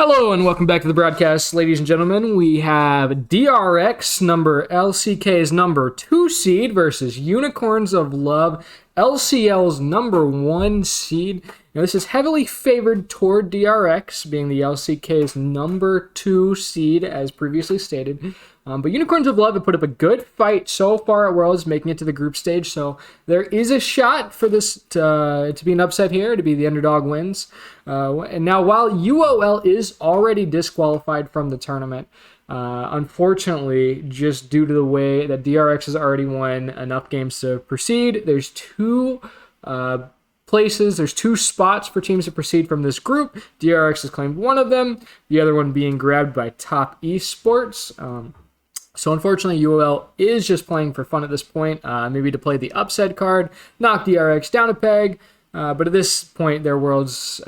Hello and welcome back to the broadcast, ladies and gentlemen. We have DRX, number LCK's number 2 seed, versus Unicorns of Love, LCL's number 1 seed. Now, this is heavily favored toward DRX, being the LCK's number 2 seed, as previously stated. But Unicorns of Love have put up a good fight so far at Worlds, making it to the group stage. So there is a shot for this to be an upset here, to be the underdog wins. And now, while UOL is already disqualified from the tournament, unfortunately, just due to the way that DRX has already won enough games to proceed, there's two there's two spots for teams to proceed from this group. DRX has claimed one of them, the other one being grabbed by Top Esports. So unfortunately, UOL is just playing for fun at this point, maybe to play the upset card, knock DRX down a peg, but at this point, their Worlds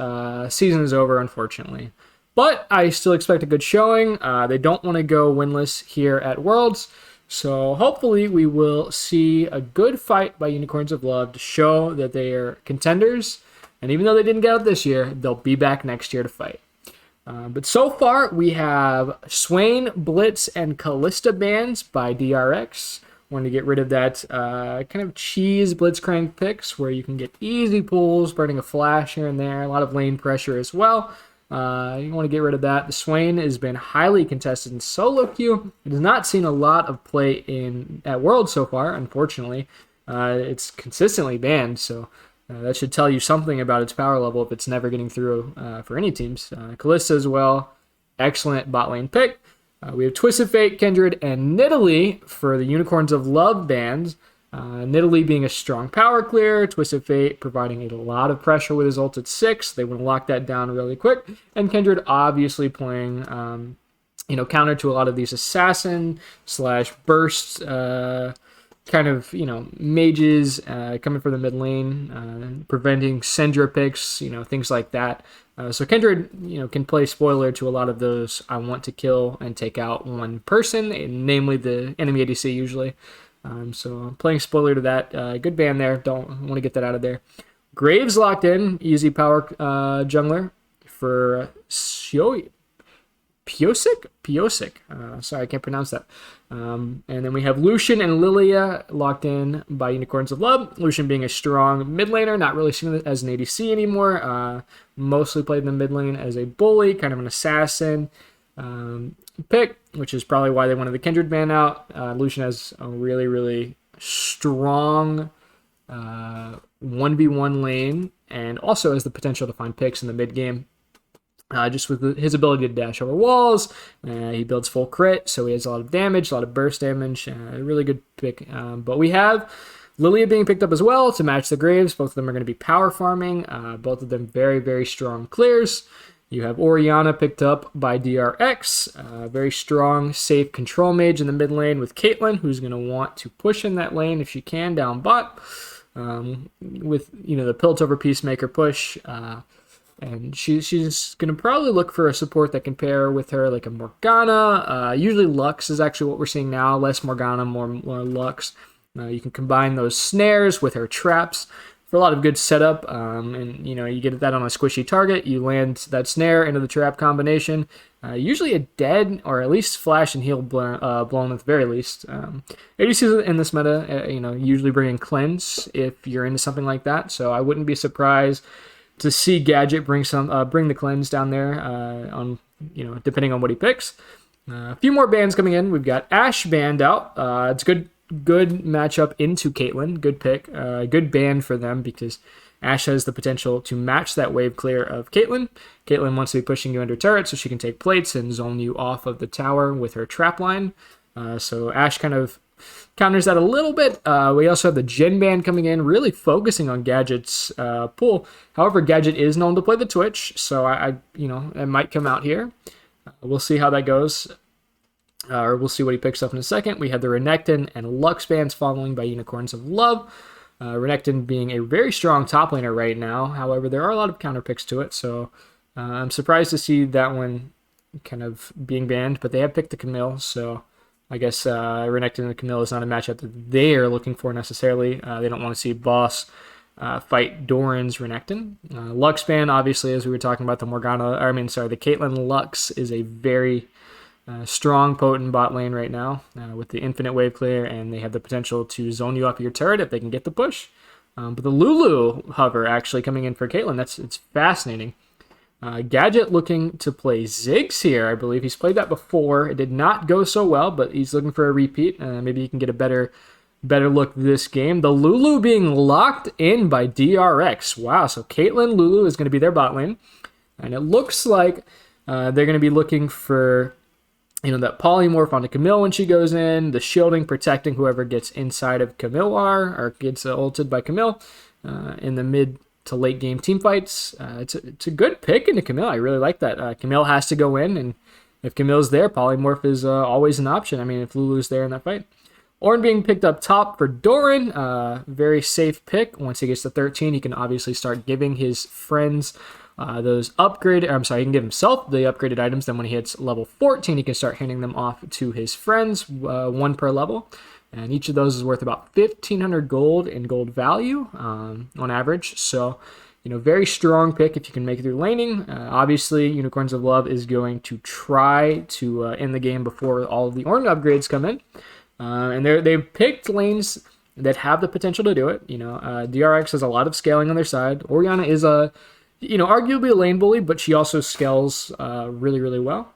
season is over, unfortunately. But I still expect a good showing. They don't want to go winless here at Worlds, so hopefully we will see a good fight by Unicorns of Love to show that they are contenders, and even though they didn't get out this year, they'll be back next year to fight. But so far, we have Swain, Blitz, and Callista bans by DRX. Wanted to get rid of that kind of cheese Blitzcrank picks where you can get easy pulls, burning a flash here and there, a lot of lane pressure as well. You want to get rid of that. The Swain has been highly contested in solo queue. It has not seen a lot of play at Worlds so far, unfortunately. It's consistently banned, so that should tell you something about its power level if it's never getting through for any teams. Callista as well, excellent bot lane pick. We have Twisted Fate, Kindred, and Nidalee for the Unicorns of Love bans. Nidalee being a strong power clear, Twisted Fate providing a lot of pressure with his ult at 6. They want to lock that down really quick. And Kindred obviously playing, counter to a lot of these assassin / burst kind of, mages coming from the mid lane, preventing Syndra picks, things like that. So Kindred, can play spoiler to a lot of those I want to kill and take out one person, namely the enemy ADC usually. So playing spoiler to that, good ban there. Don't want to get that out of there. Graves locked in, easy power jungler for Piosic. Sorry, I can't pronounce that. And then we have Lucian and Lilia locked in by Unicorns of Love. Lucian being a strong mid laner, not really seen as an ADC anymore. Mostly played in the mid lane as a bully, kind of an assassin pick, which is probably why they wanted the Kindred ban out. Lucian has a really, really strong 1v1 lane and also has the potential to find picks in the mid game. Just with his ability to dash over walls, he builds full crit, so he has a lot of damage, a lot of burst damage, a really good pick. But we have Lilia being picked up as well to match the Graves. Both of them are going to be power farming, both of them very, very strong clears. You have Orianna picked up by DRX, very strong, safe control mage in the mid lane with Caitlyn, who's going to want to push in that lane if she can down bot, with the Piltover Peacemaker push. And she's going to probably look for a support that can pair with her, like a Morgana. Usually Lux is actually what we're seeing now. Less Morgana, more Lux. You can combine those snares with her traps for a lot of good setup. And, you get that on a squishy target. You land that snare into the trap combination. Usually a dead, or at least flash and heal blown at the very least. ADCs in this meta, usually bring in cleanse if you're into something like that. So I wouldn't be surprised to see Gadget bring the cleanse down there on depending on what he picks. A few more bans coming in. We've got Ashe banned out. It's good matchup into Caitlyn. Good pick. Good ban for them because Ashe has the potential to match that wave clear of Caitlyn. Caitlyn wants to be pushing you under turret so she can take plates and zone you off of the tower with her trap line. So Ashe kind of counters that a little bit. We also have the Jhin ban coming in, really focusing on Gadget's pool. However, Gadget is known to play the Twitch, so it might come out here. We'll see how that goes, or we'll see what he picks up in a second. We have the Renekton and Lux bans following by Unicorns of Love. Renekton being a very strong top laner right now. However, there are a lot of counter picks to it, so I'm surprised to see that one kind of being banned, but they have picked the Camille, so I guess Renekton and Camille is not a matchup that they are looking for necessarily. They don't want to see Boss fight Doran's Renekton. Luxpan, obviously, as we were talking about, the Caitlyn Lux is a very strong, potent bot lane right now with the infinite wave clear, and they have the potential to zone you up your turret if they can get the push. But the Lulu hover actually coming in for Caitlyn, it's fascinating. Gadget looking to play Ziggs here, I believe. He's played that before. It did not go so well, but he's looking for a repeat. Maybe he can get a better look this game. The Lulu being locked in by DRX. Wow, so Caitlyn Lulu is going to be their bot lane. And it looks like they're going to be looking for that polymorph onto Camille when she goes in, the shielding, protecting whoever gets inside of Camille or gets ulted by Camille in the mid to late game team fights. It's a good pick into Camille. I really like that. Camille has to go in, and if Camille's there, polymorph is always an option. I mean, if Lulu's there in that fight. Ornn being picked up top for Doran. Very safe pick. Once he gets to 13, he can obviously start giving his friends those upgraded, he can give himself the upgraded items. Then when he hits level 14, he can start handing them off to his friends, one per level. And each of those is worth about 1,500 gold in gold value on average. So, very strong pick if you can make it through laning. Obviously, Unicorns of Love is going to try to end the game before all of the Ornn upgrades come in. And they've picked lanes that have the potential to do it. DRX has a lot of scaling on their side. Orianna is arguably a lane bully, but she also scales really, really well.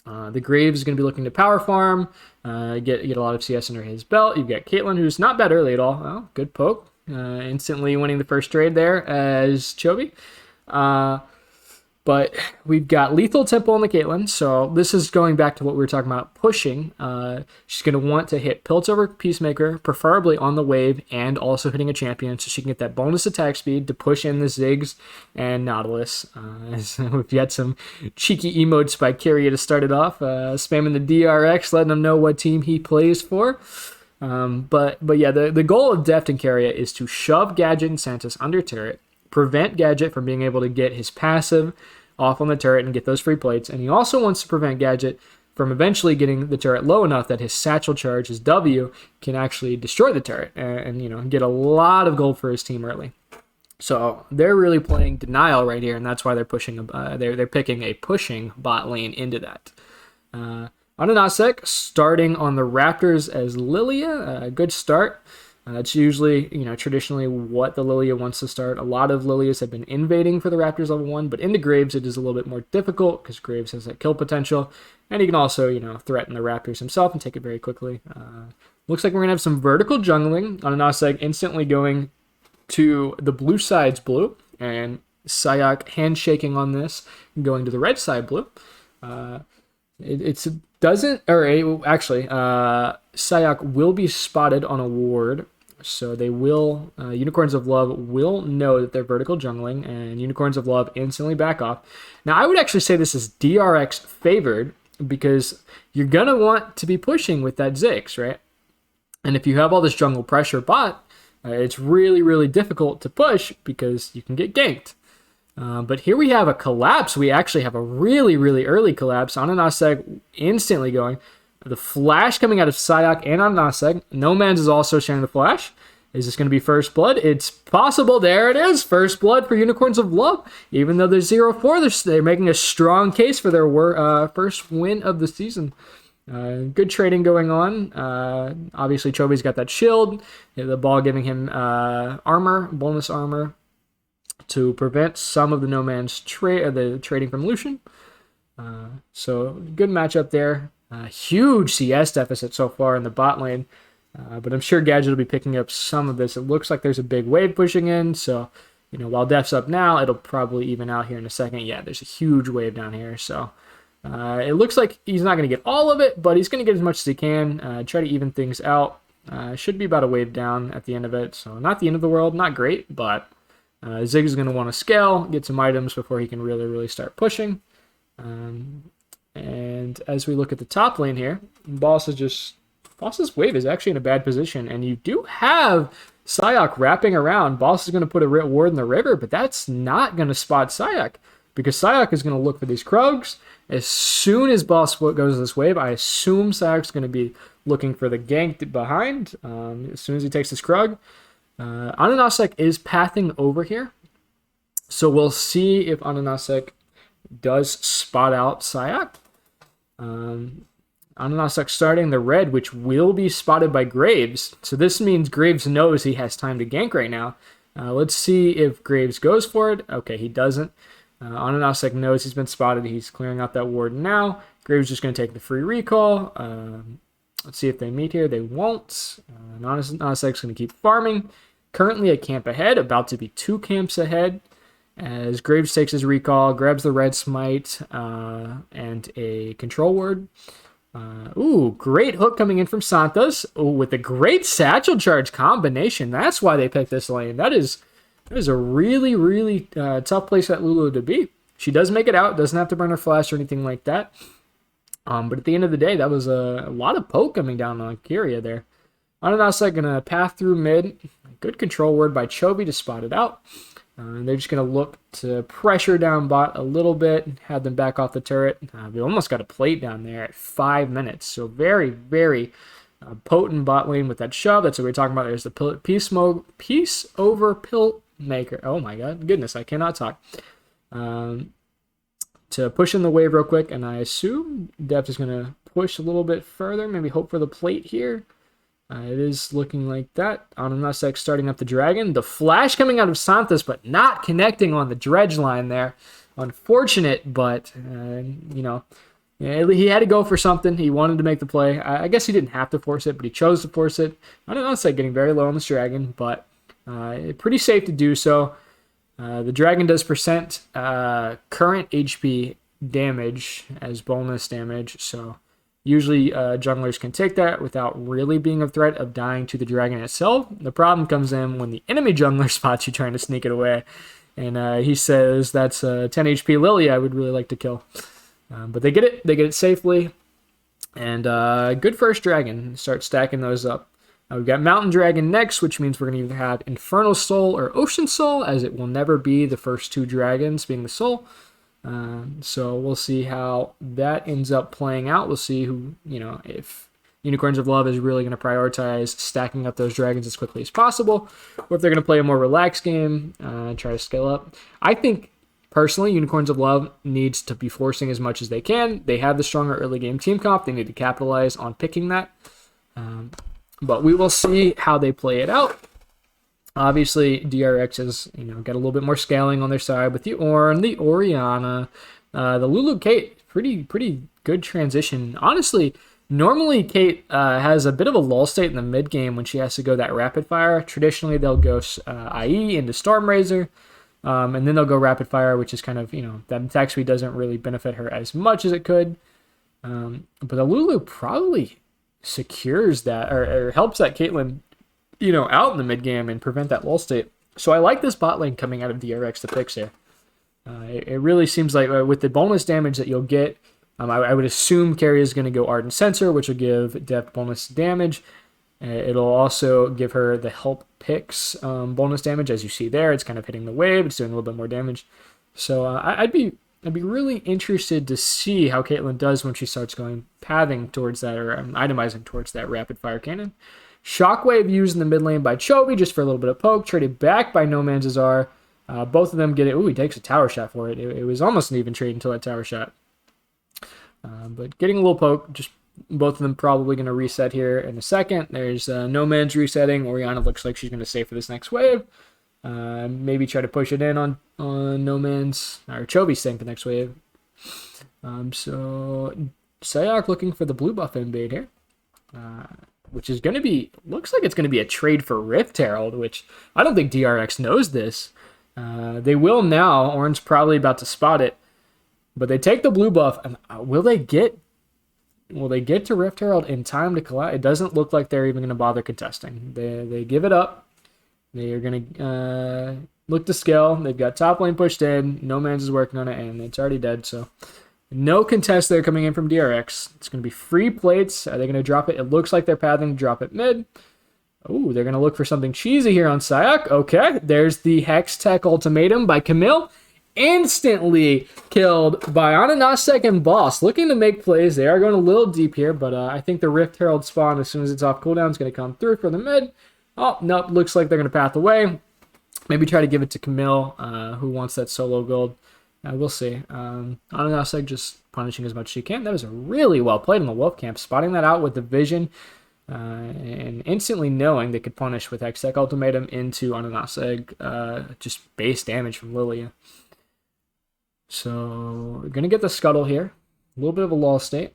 The Graves is going to be looking to power farm, get a lot of CS under his belt. You've got Caitlyn, who's not bad early at all. Well, good poke. Instantly winning the first trade there as Chovy. But we've got Lethal Temple on the Caitlyn, so this is going back to what we were talking about, pushing. She's going to want to hit Piltover Peacemaker, preferably on the wave, and also hitting a champion, so she can get that bonus attack speed to push in the Ziggs and Nautilus. So we've got some cheeky emotes by Kyria to start it off, spamming the DRX, letting him know what team he plays for. But yeah, the goal of Deft and Kyria is to shove Gadget and Santos under turret, prevent Gadget from being able to get his passive off on the turret and get those free plates. And he also wants to prevent Gadget from eventually getting the turret low enough that his satchel charge, his W, can actually destroy the turret and get a lot of gold for his team early. So they're really playing denial right here, and that's why they're pushing. They're picking a pushing bot lane into that. Ananasek starting on the Raptors as Lilia, a good start. It's usually, traditionally what the Lilia wants to start. A lot of Lilias have been invading for the Raptors level 1, but into Graves it is a little bit more difficult because Graves has that kill potential, and he can also, threaten the Raptors himself and take it very quickly. Looks like we're going to have some vertical jungling. Ananaseg instantly going to the blue side's blue, and Sayak handshaking on this, going to the red side blue. Sayak will be spotted on a ward, so they will, Unicorns of Love will know that they're vertical jungling, and Unicorns of Love instantly back off. Now, I would actually say this is DRX favored, because you're going to want to be pushing with that Ziggs, right? And if you have all this jungle pressure bot, it's really, really difficult to push because you can get ganked. But here we have a collapse. We actually have a really, really early collapse. Ananaseg instantly going. The flash coming out of Sayak and Ananaseg. No Man's is also sharing the flash. Is this going to be first blood? It's possible. There it is. First blood for Unicorns of Love. Even though they're 0-4, they're making a strong case for their first win of the season. Good trading going on. Obviously, Chovy's got that shield. The ball giving him armor, bonus armor, to prevent some of the No Man's the trading from Lucian. So good matchup there. Huge CS deficit so far in the bot lane. But I'm sure Gadget will be picking up some of this. It looks like there's a big wave pushing in. So, while Def's up now, it'll probably even out here in a second. Yeah, there's a huge wave down here. So it looks like he's not going to get all of it, but he's going to get as much as he can. Try to even things out. Should be about a wave down at the end of it. So not the end of the world. Not great, but Ziggs is going to want to scale, get some items before he can really, really start pushing. And as we look at the top lane here, Boss's wave is actually in a bad position, and you do have Sayak wrapping around. Boss is going to put a ward in the river, but that's not going to spot Sayak, because Sayak is going to look for these Krugs. As soon as Boss goes this wave, I assume Sayak's going to be looking for the gank behind as soon as he takes this Krug. Ananasek is pathing over here. So we'll see if Ananasek does spot out Sayak. Ananasek starting the red, which will be spotted by Graves. So this means Graves knows he has time to gank right now. Let's see if Graves goes for it. Okay, he doesn't. Ananasek knows he's been spotted. He's clearing out that ward now. Graves just going to take the free recall. Let's see if they meet here. They won't. Anasek's going to keep farming. Currently a camp ahead, about to be 2 camps ahead. As Graves takes his recall, grabs the red smite and a control ward. Great hook coming in from Santos. With a great satchel charge combination. That's why they picked this lane. That is a really, really tough place for that Lulu to be. She does make it out. Doesn't have to burn her flash or anything like that. But at the end of the day, that was a lot of poke coming down on Kyria there. Ananasek going to path through mid. Good control word by Chovy to spot it out. They're just going to look to pressure down bot a little bit, have them back off the turret. We almost got a plate down there at 5 minutes. So very, very potent bot lane with that shove. That's what we're talking about. There's the peace over pill maker. Oh my goodness, I cannot talk. To push in the wave real quick, and I assume Depth is going to push a little bit further, maybe hope for the plate here. It is looking like that. Ananasek starting up the dragon. The flash coming out of Santos, but not connecting on the dredge line there. Unfortunate, but, he had to go for something. He wanted to make the play. I guess he didn't have to force it, but he chose to force it. Ananasek getting very low on this dragon, but pretty safe to do so. The dragon does percent current HP damage as bonus damage, so usually junglers can take that without really being a threat of dying to the dragon itself. The problem comes in when the enemy jungler spots you trying to sneak it away, and he says that's a 10 HP Lily I would really like to kill. But they get it safely, and good first dragon. Start stacking those up. We've got Mountain Dragon next, which means we're going to either have Infernal Soul or Ocean Soul, as it will never be the first 2 dragons being the soul. So we'll see how that ends up playing out. We'll see if Unicorns of Love is really going to prioritize stacking up those dragons as quickly as possible, or if they're going to play a more relaxed game, try to scale up. I think, personally, Unicorns of Love needs to be forcing as much as they can. They have the stronger early game team comp. They need to capitalize on picking that. But we will see how they play it out. Obviously, DRX has got a little bit more scaling on their side with the Ornn, the Orianna, the Lulu Kate. Pretty good transition. Honestly, normally Kate has a bit of a lull state in the mid game when she has to go that rapid fire. Traditionally, they'll go IE into Stormrazor, and then they'll go rapid fire, which is kind of that attack speed doesn't really benefit her as much as it could. But the Lulu probably secures that or helps that Caitlyn out in the mid game and prevent that lull state. So I like this bot lane coming out of DRX to picks here. It really seems like with the bonus damage that you'll get, I would assume Carrie is going to go Ardent Sensor, which will give Depth bonus damage. It'll also give her the help picks bonus damage, as you see there. It's kind of hitting the wave. It's doing a little bit more damage. So I'd be really interested to see how Caitlyn does when she starts going pathing towards that, or itemizing towards that rapid fire cannon. Shockwave used in the mid lane by Chovy just for a little bit of poke, traded back by No Man's Azar. Both of them get it. Ooh, he takes a tower shot for it. It was almost an even trade until that tower shot. But getting a little poke, just both of them probably going to reset here in a second. There's No Man's resetting. Orianna looks like she's going to stay for this next wave. Maybe try to push it in on No Man's, or Chovy staying for the next wave. So Sayak looking for the blue buff invade here. Which is going to be, looks like it's going to be a trade for Rift Herald, which I don't think DRX knows this. They will now. Ornn's probably about to spot it. But they take the blue buff, and will they get to Rift Herald in time to collide? It doesn't look like they're even going to bother contesting. They give it up. They are going to look to scale. They've got top lane pushed in. No Man's is working on it, and it's already dead, so no contest there coming in from DRX. It's going to be free plates. Are they going to drop it? It looks like they're pathing to drop it mid. Oh, they're going to look for something cheesy here on Sayak. Okay, there's the Hex Tech Ultimatum by Camille. Instantly killed by Ananasek and Boss. Looking to make plays. They are going a little deep here, but I think the Rift Herald spawn, as soon as it's off cooldown, is going to come through for the mid. Oh, nope, looks like they're going to path away. Maybe try to give it to Camille, who wants that solo gold. We'll see. Ananaseg just punishing as much as she can. That was really well played in the Wolf Camp, spotting that out with the vision and instantly knowing they could punish with Hextech Ultimatum into Ananaseg, just base damage from Lilia. So we're going to get the Scuttle here. A little bit of a lull state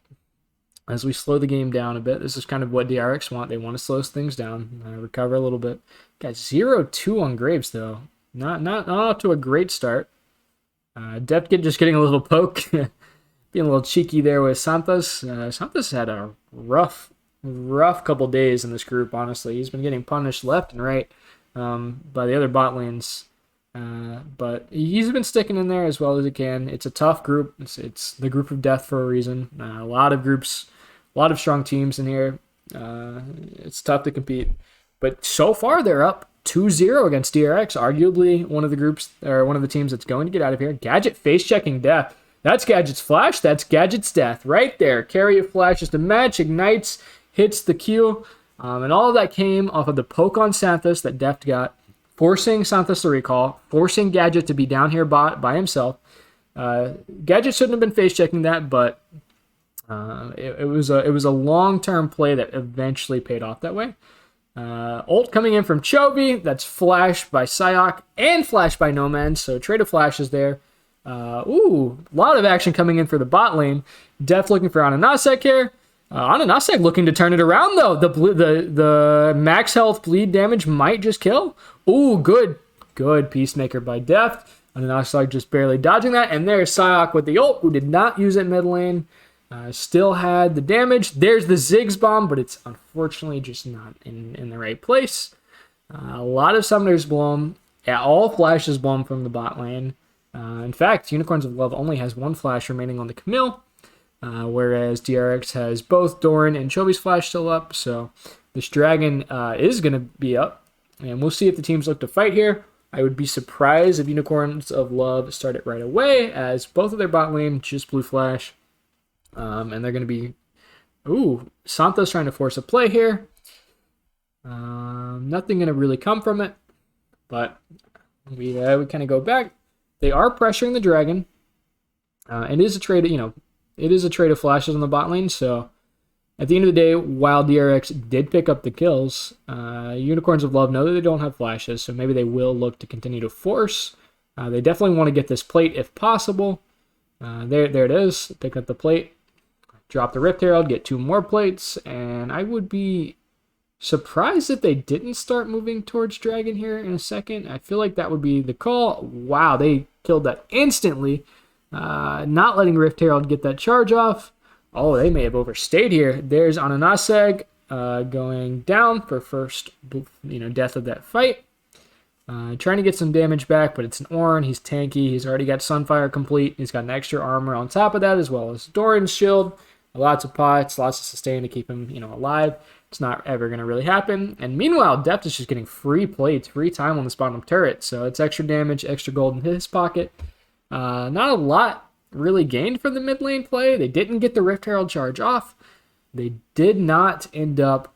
as we slow the game down a bit. This is kind of what DRX want. They want to slow things down, recover a little bit. Got 0-2 on Graves, though. Not off to a great start. Depth just getting a little poke. Being a little cheeky there with Santos. Santos had a rough couple days in this group, honestly. He's been getting punished left and right by the other bot lanes. But he's been sticking in there as well as he can. It's a tough group. It's the group of death for a reason. A lot of groups, a lot of strong teams in here. It's tough to compete. But so far, they're up 2-0 against DRX, arguably one of the groups or one of the teams that's going to get out of here. Gadget face checking death. That's Gadget's flash. That's Gadget's death right there. Carry a flash just a match, ignites, hits the Q. And all of that came off of the poke on Santos that Deft got, forcing Santos to recall, forcing Gadget to be down here by himself. Gadget shouldn't have been face checking that, but it was a long-term play that eventually paid off that way. Ult coming in from Chovy. That's flash by Psyok and flash by Nomad. So trade of flashes there. A lot of action coming in for the bot lane. Def looking for Ananasek here. Ananasek looking to turn it around though. The max health bleed damage might just kill. Ooh, good Peacemaker by Def. Ananasek just barely dodging that. And there's Psyok with the ult, who did not use it mid lane. Still had the damage. There's the Ziggs bomb, but it's unfortunately just not in the right place. A lot of summoners blown. Yeah, all flashes blown from the bot lane. In fact, Unicorns of Love only has one flash remaining on the Camille, whereas DRX has both Doran and Chovy's flash still up. So this dragon is going to be up, and we'll see if the teams look to fight here. I would be surprised if Unicorns of Love start it right away, as both of their bot lane just blue flash. And they're going to be... Santos trying to force a play here. Nothing going to really come from it. But we kind of go back. They are pressuring the dragon. It is a trade, it is a trade of flashes on the bot lane. So at the end of the day, while DRX did pick up the kills, Unicorns of Love know that they don't have flashes. So maybe they will look to continue to force. They definitely want to get this plate if possible. There it is. Pick up the plate. Drop the Rift Herald, get 2 more plates, and I would be surprised if they didn't start moving towards Dragon here in a second. I feel like that would be the call. Wow, they killed that instantly. Not letting Rift Herald get that charge off. Oh, they may have overstayed here. There's Ananaseg going down for first death of that fight. Trying to get some damage back, but it's an Ornn. He's tanky. He's already got Sunfire complete. He's got an extra armor on top of that, as well as Doran's shield. Lots of pots, lots of sustain to keep him, alive. It's not ever going to really happen. And meanwhile, Depth is just getting free plates, free time on this bottom turret. So it's extra damage, extra gold in his pocket. Not a lot really gained for the mid lane play. They didn't get the Rift Herald charge off. They did not end up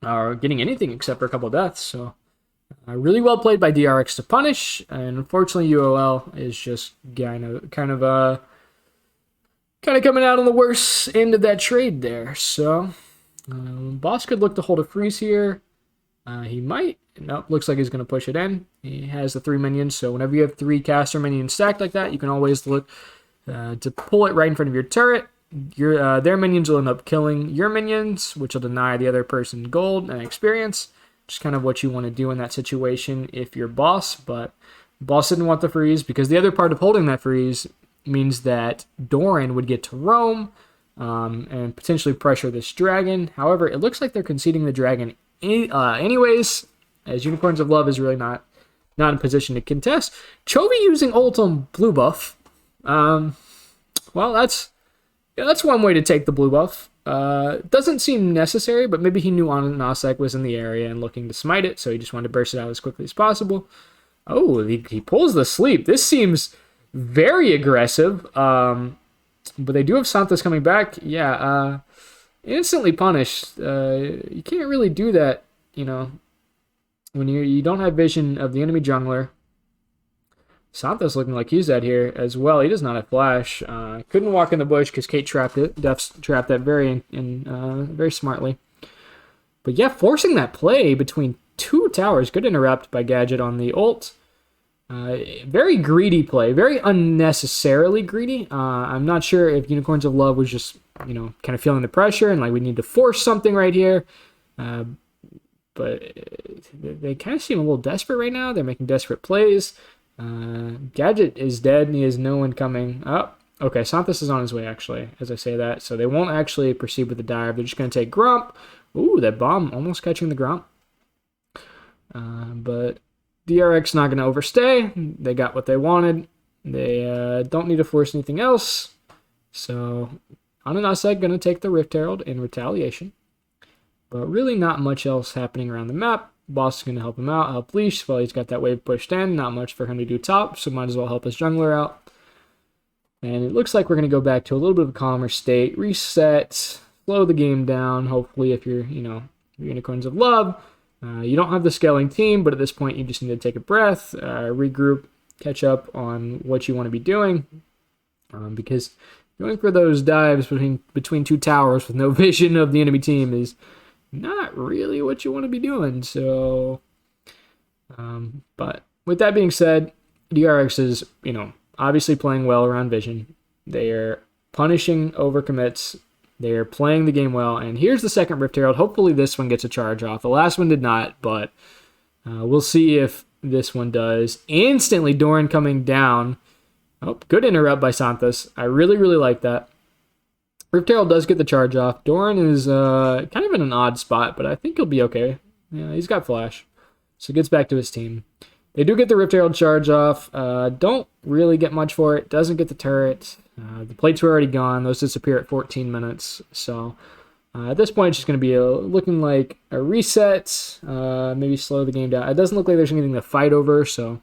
getting anything except for a couple of deaths. So really well played by DRX to punish. And unfortunately, UOL is just kind of coming out on the worst end of that trade there. So, Boss could look to hold a freeze here. He might. Nope, looks like he's going to push it in. He has the 3 minions, so whenever you have 3 caster minions stacked like that, you can always look to pull it right in front of your turret. Their minions will end up killing your minions, which will deny the other person gold and experience. Just kind of what you want to do in that situation if you're Boss, but Boss didn't want the freeze because the other part of holding that freeze means that Doran would get to roam and potentially pressure this dragon. However, it looks like they're conceding the dragon anyways, as Unicorns of Love is really not in position to contest. Chovy using ult on blue buff. Well, that's one way to take the blue buff. Doesn't seem necessary, but maybe he knew Ananasek was in the area and looking to smite it, so he just wanted to burst it out as quickly as possible. Oh, he pulls the sleep. This seems very aggressive, but they do have Santos coming back. Yeah, instantly punished. You can't really do that, when you don't have vision of the enemy jungler. Santos looking like he's dead here as well. He does not have flash. Couldn't walk in the bush because Kate trapped it. Def's trapped that very smartly. But yeah, forcing that play between two towers. Good interrupt by Gadget on the ult. Very greedy play. Very unnecessarily greedy. I'm not sure if Unicorns of Love was just, kind of feeling the pressure and like we need to force something right here. But they kind of seem a little desperate right now. They're making desperate plays. Gadget is dead and he has no one coming up. Okay, Santos is on his way actually, as I say that. So they won't actually proceed with the dive. They're just going to take Grump. Ooh, that bomb almost catching the Grump. But DRX not going to overstay. They got what they wanted. They don't need to force anything else. So Ananasek going to take the Rift Herald in retaliation. But really not much else happening around the map. Boss is going to help him out, help Leash while he's got that wave pushed in. Not much for him to do top, so might as well help his jungler out. And it looks like we're going to go back to a little bit of a calmer state. Reset, slow the game down. Hopefully if you're, Unicorns of Love, you don't have the scaling team, but at this point you just need to take a breath, regroup, catch up on what you want to be doing. Because going for those dives between two towers with no vision of the enemy team is not really what you want to be doing. So, but with that being said, DRX is, obviously playing well around vision. They are punishing overcommits. They are playing the game well. And here's the second Rift Herald. Hopefully this one gets a charge off. The last one did not, but we'll see if this one does. Instantly, Doran coming down. Oh, good interrupt by Santos. I really, really like that. Rift Herald does get the charge off. Doran is kind of in an odd spot, but I think he'll be okay. Yeah, he's got flash. So gets back to his team. They do get the Rift Herald charge off. Don't really get much for it. Doesn't get the turret. The plates were already gone. Those disappear at 14 minutes. So at this point, it's just going to be looking like a reset. Maybe slow the game down. It doesn't look like there's anything to fight over, so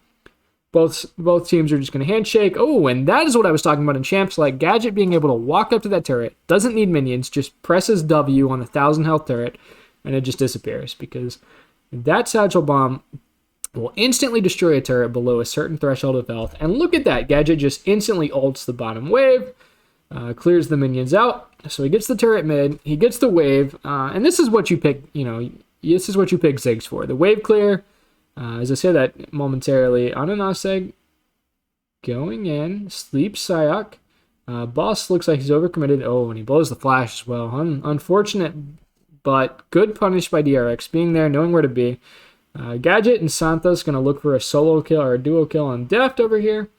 both teams are just going to handshake. Oh, and that is what I was talking about in Champs. Like Gadget being able to walk up to that turret, doesn't need minions, just presses W on the 1,000 health turret, and it just disappears because that satchel bomb will instantly destroy a turret below a certain threshold of health. And look at that. Gadget just instantly ults the bottom wave, clears the minions out. So he gets the turret mid, he gets the wave, and this is what you pick, this is what you pick Ziggs for. The wave clear. As I say that momentarily, Ananaseg going in, sleeps Sayok. Boss looks like he's overcommitted. Oh, and he blows the flash as well. Unfortunate, but good punish by DRX, being there, knowing where to be. Gadget and Santos going to look for a solo kill or a duo kill on Deft over here.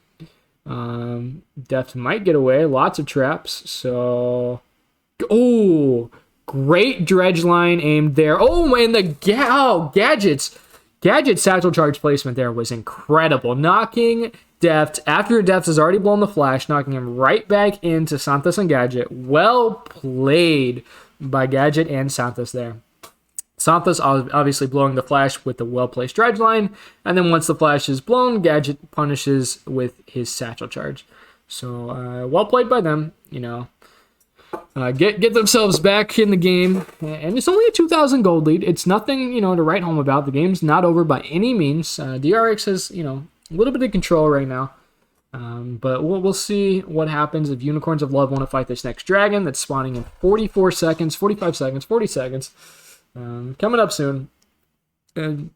Deft might get away. Lots of traps. So, oh, great dredge line aimed there. Oh, and Gadget's satchel charge placement there was incredible. Knocking Deft, after Deft has already blown the flash, knocking him right back into Santos and Gadget. Well played by Gadget and Santos there. Santos obviously blowing the flash with the well-placed dredge line, and then once the flash is blown, Gadget punishes with his satchel charge. So, well played by them, get themselves back in the game, and it's only a 2,000 gold lead. It's nothing, to write home about. The game's not over by any means. DRX has, a little bit of control right now, but we'll see what happens if Unicorns of Love want to fight this next dragon that's spawning in 44 seconds, 45 seconds, 40 seconds. Coming up soon. And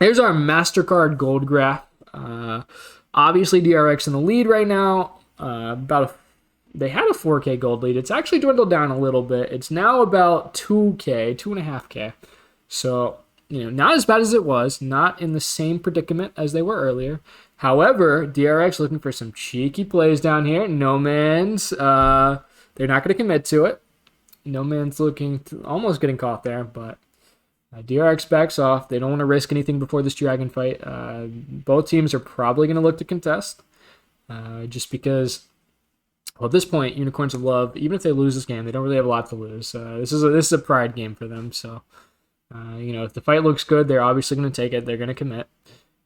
here's our MasterCard gold graph. Obviously, DRX in the lead right now. They had a 4K gold lead. It's actually dwindled down a little bit. It's now about 2K, 2.5K. So, not as bad as it was. Not in the same predicament as they were earlier. However, DRX looking for some cheeky plays down here. No Man's. They're not going to commit to it. No Man's almost getting caught there, but DRX backs off. They don't want to risk anything before this dragon fight. Both teams are probably going to look to contest, just because, well, at this point, Unicorns of Love, even if they lose this game, they don't really have a lot to lose. This is a pride game for them. So, if the fight looks good, they're obviously going to take it. They're going to commit.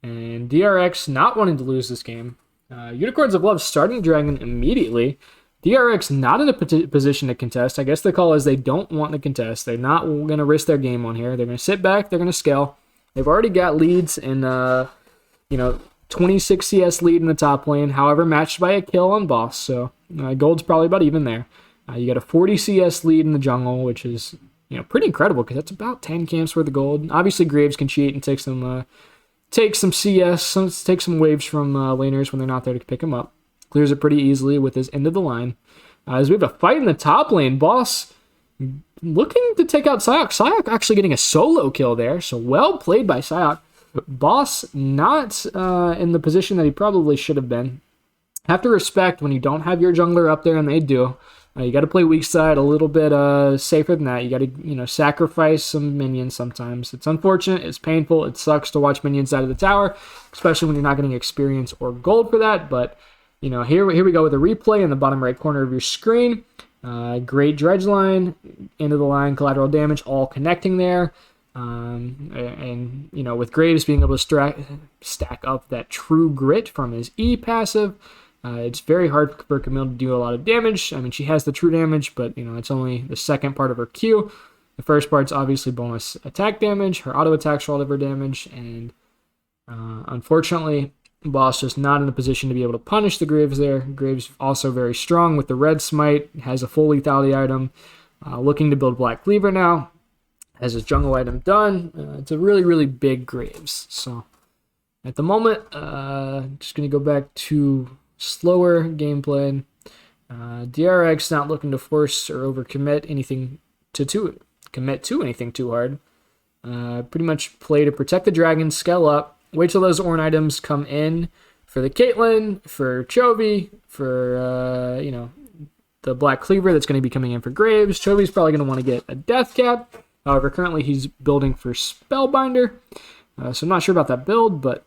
And DRX not wanting to lose this game. Unicorns of Love starting dragon immediately. DRX not in a position to contest. I guess the call is they don't want to contest. They're not going to risk their game on here. They're going to sit back. They're going to scale. They've already got leads in, 26 CS lead in the top lane, however, matched by a kill on boss, so gold's probably about even there. You got a 40 CS lead in the jungle, which is, pretty incredible because that's about 10 camps worth of gold. Obviously, Graves can cheat and take some CS, take some waves from laners when they're not there to pick him up. Clears it pretty easily with his end of the line. As we have a fight in the top lane, boss looking to take out Psyok. Psyok actually getting a solo kill there, so well played by Psyok. Boss not in the position that he probably should have been. Have to respect when you don't have your jungler up there, and they do. You got to play weak side a little bit safer than that. You got to sacrifice some minions sometimes. It's unfortunate. It's painful. It sucks to watch minions out of the tower, especially when you're not getting experience or gold for that. But here we go with a replay in the bottom right corner of your screen. Great dredge line, end of the line, collateral damage, all connecting there. With Graves being able to stack up that true grit from his E passive, it's very hard for Camille to do a lot of damage. I mean, she has the true damage, but it's only the second part of her Q. The first part's obviously bonus attack damage. Her auto attacks all of her damage, and unfortunately, boss just not in a position to be able to punish the Graves there. Graves also very strong with the red smite, has a full lethality item, looking to build Black Cleaver now. Has his jungle item done. It's a really, really big Graves. So at the moment, just going to go back to slower gameplay. DRX not looking to force or overcommit anything commit to anything too hard. Pretty much play to protect the dragon, scale up, wait till those Ornn items come in for the Caitlyn, for Chovy, for the Black Cleaver that's going to be coming in for Graves. Chovy's probably going to want to get a death cap. However, currently he's building for Spellbinder, so I'm not sure about that build, but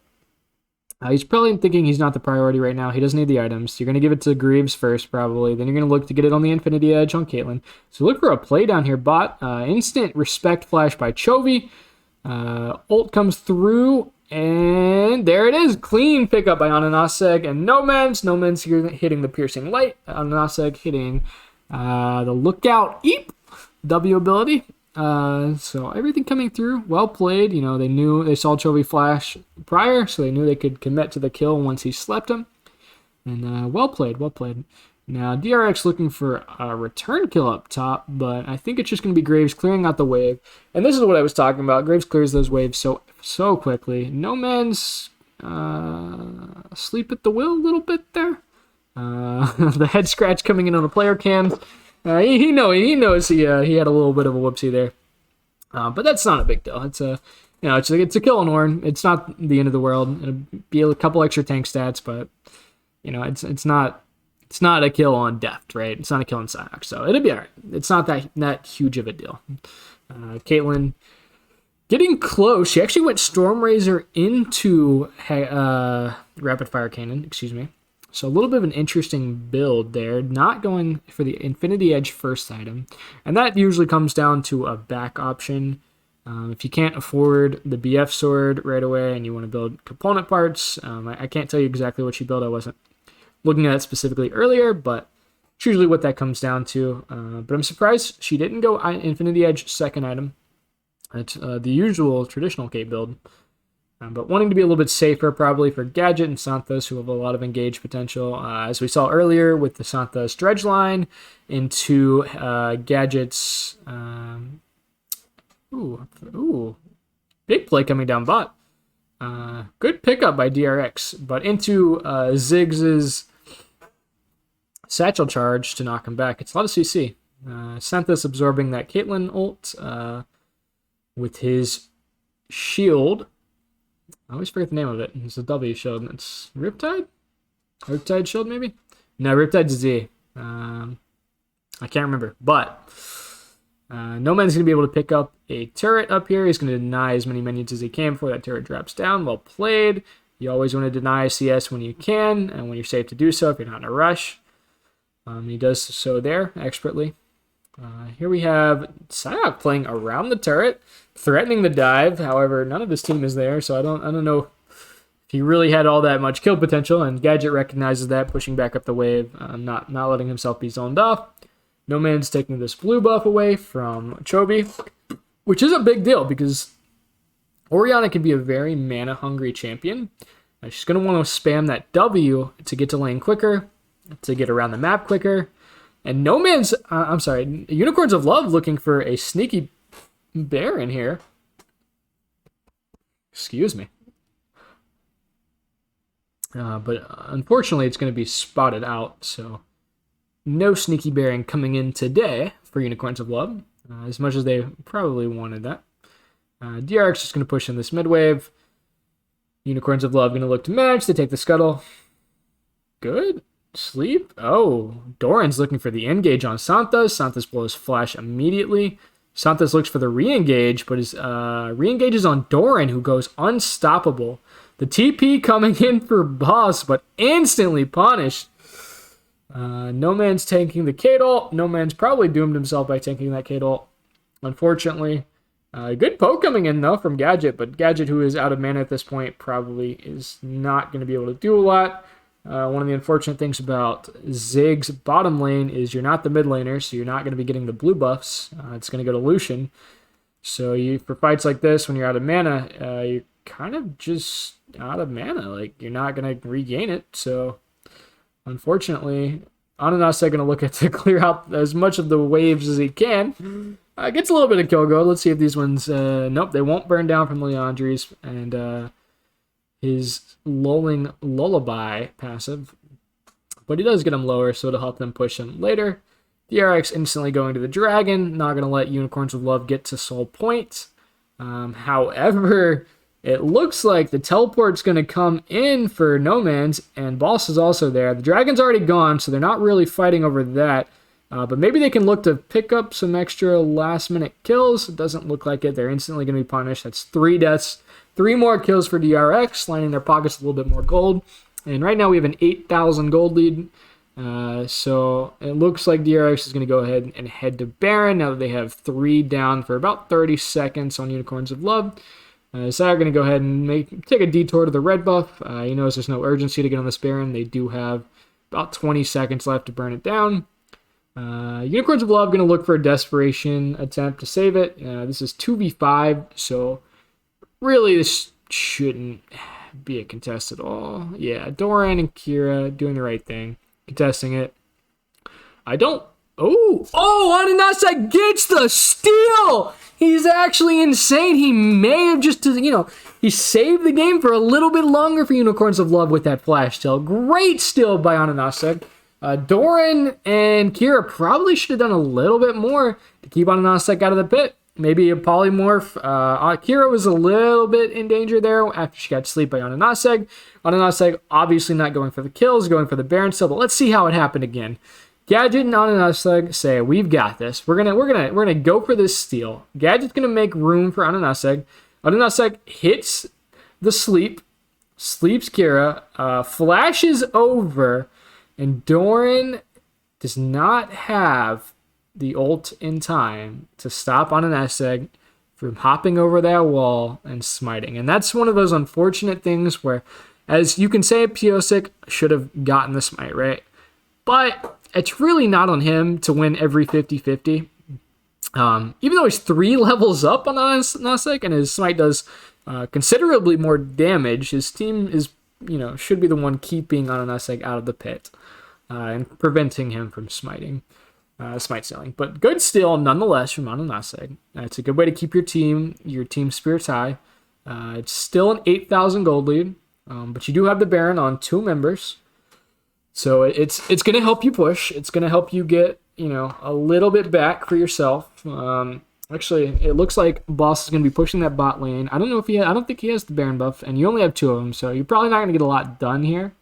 he's probably thinking he's not the priority right now. He doesn't need the items. You're going to give it to Greaves first, probably. Then you're going to look to get it on the Infinity Edge on Caitlyn. So look for a play down here, bot. Instant Respect Flash by Chovy. Ult comes through, and there it is. Clean pickup by Ananaseg, and Noman's here hitting the Piercing Light. Ananaseg hitting the Lookout Eep W ability. So everything coming through, well played. They saw Chovy flash prior, so they knew they could commit to the kill once he slept him. And well played. Now DRX looking for a return kill up top, but I think it's just going to be Graves clearing out the wave. And this is what I was talking about. Graves clears those waves so quickly. No man's asleep at the wheel a little bit there. The head scratch coming in on the player cams. He knows he had a little bit of a whoopsie there, but that's not a big deal. It's a kill on Ornn. It's not the end of the world. It'll be a couple extra tank stats, but it's not a kill on Deft, right? It's not a kill on Psyok, so it'll be alright. It's not that huge of a deal. Caitlyn getting close. She actually went Stormrazor into Rapid Fire Cannon. Excuse me. So a little bit of an interesting build there, not going for the Infinity Edge first item. And that usually comes down to a back option. If you can't afford the BF sword right away and you want to build component parts, I can't tell you exactly what she built. I wasn't looking at it specifically earlier, but it's usually what that comes down to. But I'm surprised she didn't go Infinity Edge second item. It's the usual traditional Kate build. But wanting to be a little bit safer probably for Gadget and Santhos, who have a lot of engaged potential. As we saw earlier with the Santhos dredge line into Gadget's... big play coming down bot. Good pickup by DRX, but into Ziggs's satchel charge to knock him back. It's a lot of CC. Santhos absorbing that Caitlyn ult with his shield. I always forget the name of it. It's a W shield. It's Riptide? Riptide shield, maybe? No, Riptide's Z. I can't remember. But No Man's going to be able to pick up a turret up here. He's going to deny as many minions as he can before that turret drops down. Well played. You always want to deny CS when you can and when you're safe to do so if you're not in a rush. He does so there expertly. Here we have Psyok playing around the turret, threatening the dive. However, none of his team is there, so I don't know if he really had all that much kill potential. And Gadget recognizes that, pushing back up the wave, not letting himself be zoned off. No Man's taking this blue buff away from Chovy, which is a big deal because Orianna can be a very mana-hungry champion. She's going to want to spam that W to get to lane quicker, to get around the map quicker. And Unicorns of Love looking for a sneaky Baron here. Excuse me. But unfortunately, it's going to be spotted out, so no sneaky Baron coming in today for Unicorns of Love, as much as they probably wanted that. DRX is going to push in this mid wave. Unicorns of Love going to look to match. They take the scuttle. Good. Sleep. Oh, Doran's looking for the engage on Santos. Santos blows flash immediately. Santos looks for the re-engage, but his re-engage is on Doran, who goes unstoppable. The TP coming in for Boss, but instantly punished. No Man's tanking the Kate ult. No Man's probably doomed himself by tanking that Kate ult, unfortunately. Good poke coming in, though, from Gadget, but Gadget, who is out of mana at this point, probably is not going to be able to do a lot. One of the unfortunate things about Zig's bottom lane is you're not the mid laner, so you're not going to be getting the blue buffs. It's going to go to Lucian. So for fights like this, when you're out of mana, you're kind of just out of mana. Like, you're not going to regain it. So, unfortunately, Ananase going to look to clear out as much of the waves as he can. Gets a little bit of kill go. Let's see if these ones... nope, they won't burn down from Leandri's. And his lulling lullaby passive. But he does get him lower, so it'll help them push him later. DRX instantly going to the dragon. Not going to let Unicorns of Love get to soul point. However, it looks like the teleport's going to come in for No Man's, and Boss is also there. The dragon's already gone, so they're not really fighting over that. But maybe they can look to pick up some extra last-minute kills. It doesn't look like it. They're instantly going to be punished. That's 3 deaths. 3 more kills for DRX, lining their pockets a little bit more gold. And right now we have an 8,000 gold lead. So it looks like DRX is going to go ahead and head to Baron now that they have 3 down for about 30 seconds on Unicorns of Love. So they're going to go ahead and take a detour to the red buff. He knows there's no urgency to get on this Baron. They do have about 20 seconds left to burn it down. Unicorns of Love going to look for a desperation attempt to save it. This is 2v5, so really this shouldn't be a contest at all. Yeah, Doran and Kira doing the right thing, contesting it. Ananase gets the steal! He's actually insane. He may have just, he saved the game for a little bit longer for Unicorns of Love with that flash steal. Great steal by Ananase. Doran and Kira probably should have done a little bit more to keep Ananase out of the pit. Maybe a polymorph. Kira was a little bit in danger there after she got sleep by Ananase. Ananase obviously not going for the kills, going for the Baron still, but let's see how it happened again. Gadget and Ananase say, we've got this. We're gonna go for this steal. Gadget's gonna make room for Ananase. Ananase hits the sleeps Kira, flashes over, and Doran does not have the ult in time to stop Ananase from hopping over that wall and smiting. And that's one of those unfortunate things where, as you can say, Piosik should have gotten the smite, right? But it's really not on him to win every 50-50. Even though he's 3 levels up on Ananase and his smite does considerably more damage, his team is, should be the one keeping Ananase out of the pit and preventing him from smite stealing. But good steal nonetheless from Ananase. It's a good way to keep your team spirits high. It's still an 8,000 gold lead, but you do have the Baron on 2 members. So it's going to help you push. It's going to help you get, a little bit back for yourself. Actually, it looks like Boss is going to be pushing that bot lane. I don't think he has the Baron buff, and you only have 2 of them, so you're probably not going to get a lot done here.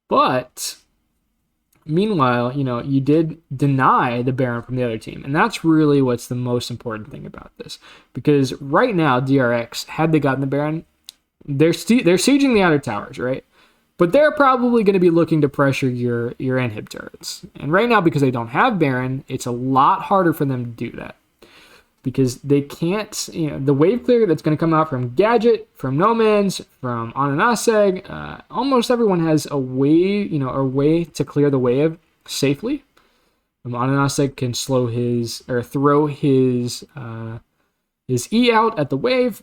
But meanwhile, you did deny the Baron from the other team, and that's really what's the most important thing about this. Because right now, DRX, had they gotten the Baron, they're sieging the outer towers, right? But they're probably going to be looking to pressure your inhib turrets. And right now, because they don't have Baron, it's a lot harder for them to do that. Because they can't, the wave clear that's going to come out from Gadget, from No Man's, from Ananase, almost everyone has a way to clear the wave safely. Ananase can throw his E out at the wave.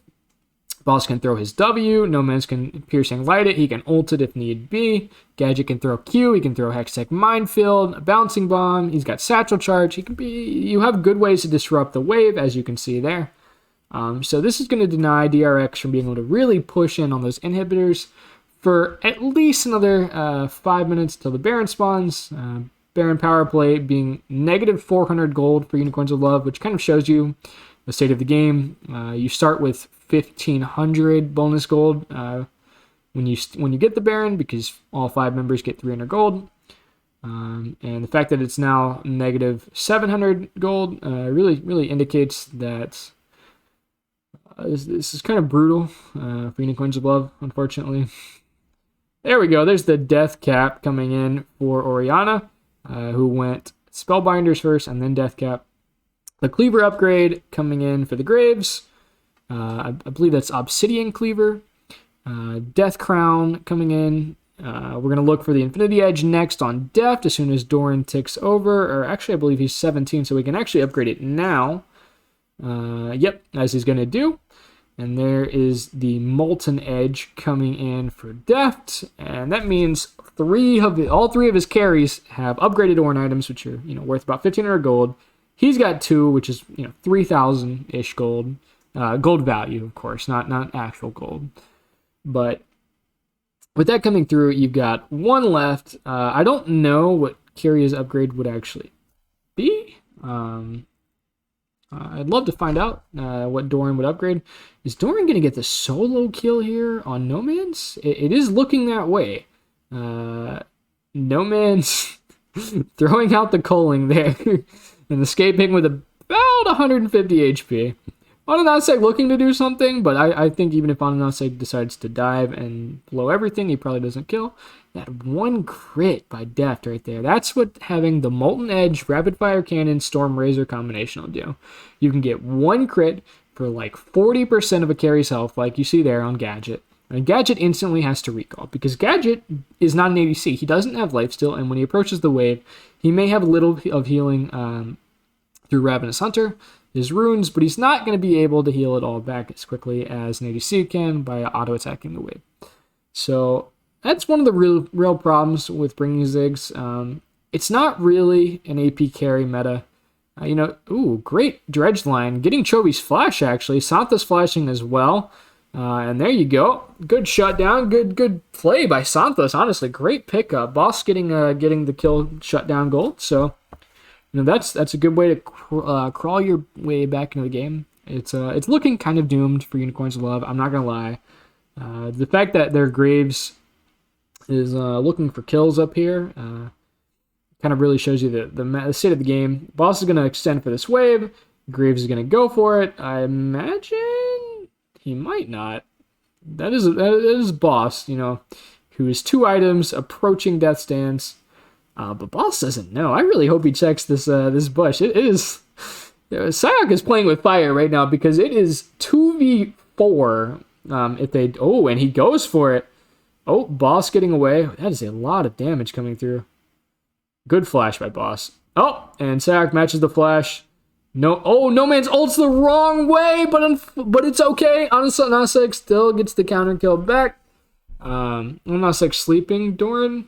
Boss can throw his W. No Man's can Piercing Light it. He can ult it if need be. Gadget can throw Q. He can throw Hextech Minefield, a Bouncing Bomb. He's got Satchel Charge. You have good ways to disrupt the wave, as you can see there. So this is going to deny DRX from being able to really push in on those inhibitors for at least another 5 minutes till the Baron spawns. Baron power play being negative 400 gold for Unicorns of Love, which kind of shows you the state of the game. You start with 1,500 bonus gold when you get the Baron, because all 5 members get 300 gold. And the fact that it's now negative 700 gold really indicates that this is kind of brutal for Unicorns of Love, unfortunately. There we go. There's the death cap coming in for Orianna, who went Spellbinders first and then death cap. The Cleaver upgrade coming in for the Graves. I believe that's Obsidian Cleaver. Death Crown coming in. We're going to look for the Infinity Edge next on Deft as soon as Doran ticks over. Or actually, I believe he's 17, so we can actually upgrade it now. Yep, as he's going to do. And there is the Molten Edge coming in for Deft. And that means all three of his carries have upgraded Ornn items, which are worth about 1,500 gold. He's got 2, which is 3,000-ish gold. Gold value, of course, not actual gold. But with that coming through, you've got 1 left. I don't know what Kyrie's upgrade would actually be. I'd love to find out what Doran would upgrade. Is Doran going to get the solo kill here on No Man's? It is looking that way. No Man's throwing out the culling there and escaping with about 150 HP. Ononasek looking to do something, but I think even if Ononasek decides to dive and blow everything, he probably doesn't kill. That 1 crit by Deft right there. That's what having the Molten Edge, Rapid Fire Cannon, Storm Razor combination will do. You can get 1 crit for like 40% of a carry's health, like you see there on Gadget. And Gadget instantly has to recall, because Gadget is not an ADC. He doesn't have lifesteal, and when he approaches the wave, he may have a little of healing through Ravenous Hunter, his runes, but he's not going to be able to heal it all back as quickly as an ADC can by auto-attacking the wave. So that's one of the real problems with bringing Ziggs. It's not really an AP carry meta. Great dredge line. Getting Chovy's flash, actually. Santa's flashing as well. And there you go. Good shutdown. Good play by Santos. Honestly, great pickup. Boss getting the kill shutdown gold. So that's a good way to crawl your way back into the game. It's looking kind of doomed for Unicorns of Love. I'm not gonna lie. The fact that their Graves is looking for kills up here kind of really shows you the state of the game. Boss is gonna extend for this wave. Graves is gonna go for it. I imagine he might not. That is Boss, who is 2 items approaching Death Stance. But Boss doesn't know. I really hope he checks this bush. It is... Sayok is playing with fire right now because it is 2v4. And he goes for it. Oh, Boss getting away. That is a lot of damage coming through. Good flash by Boss. Oh, and Sayok matches the flash. No Man's ult's the wrong way, but it's okay. Ononasek still gets the counter kill back. Ononasek sleeping. Doran,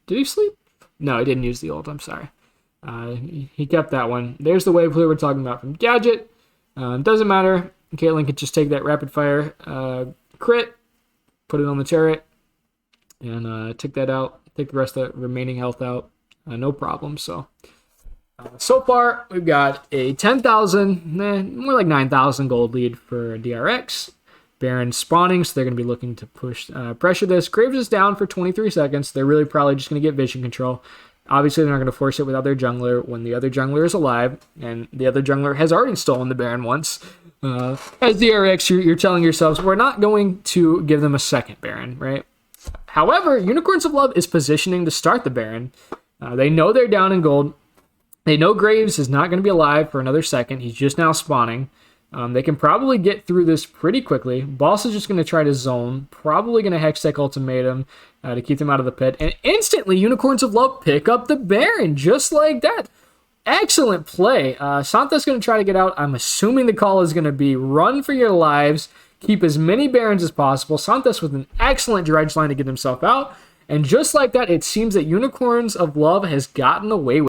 did he sleep? No, he didn't use the ult. I'm sorry. He kept that one. There's the wave clear we're talking about from Gadget. Doesn't matter. Caitlyn can just take that rapid fire crit, put it on the turret, and take that out. Take the rest of the remaining health out. No problem. So far, we've got a 10,000, more like 9,000 gold lead for DRX. Baron spawning, so they're going to be looking to push pressure this. Graves is down for 23 seconds. They're really probably just going to get vision control. Obviously, they're not going to force it without their jungler when the other jungler is alive, and the other jungler has already stolen the Baron once. As DRX, you're telling yourselves, we're not going to give them a second Baron, right? However, Unicorns of Love is positioning to start the Baron. They know they're down in gold. They know Graves is not going to be alive for another second. He's just now spawning. They can probably get through this pretty quickly. Boss is just going to try to zone. Probably going to Hextech Ultimatum to keep them out of the pit. And instantly, Unicorns of Love pick up the Baron just like that. Excellent play. Santa's going to try to get out. I'm assuming the call is going to be run for your lives. keep as many Barons as possible. Santos with an excellent dredge line to get himself out. And just like that, it seems that Unicorns of Love has gotten away with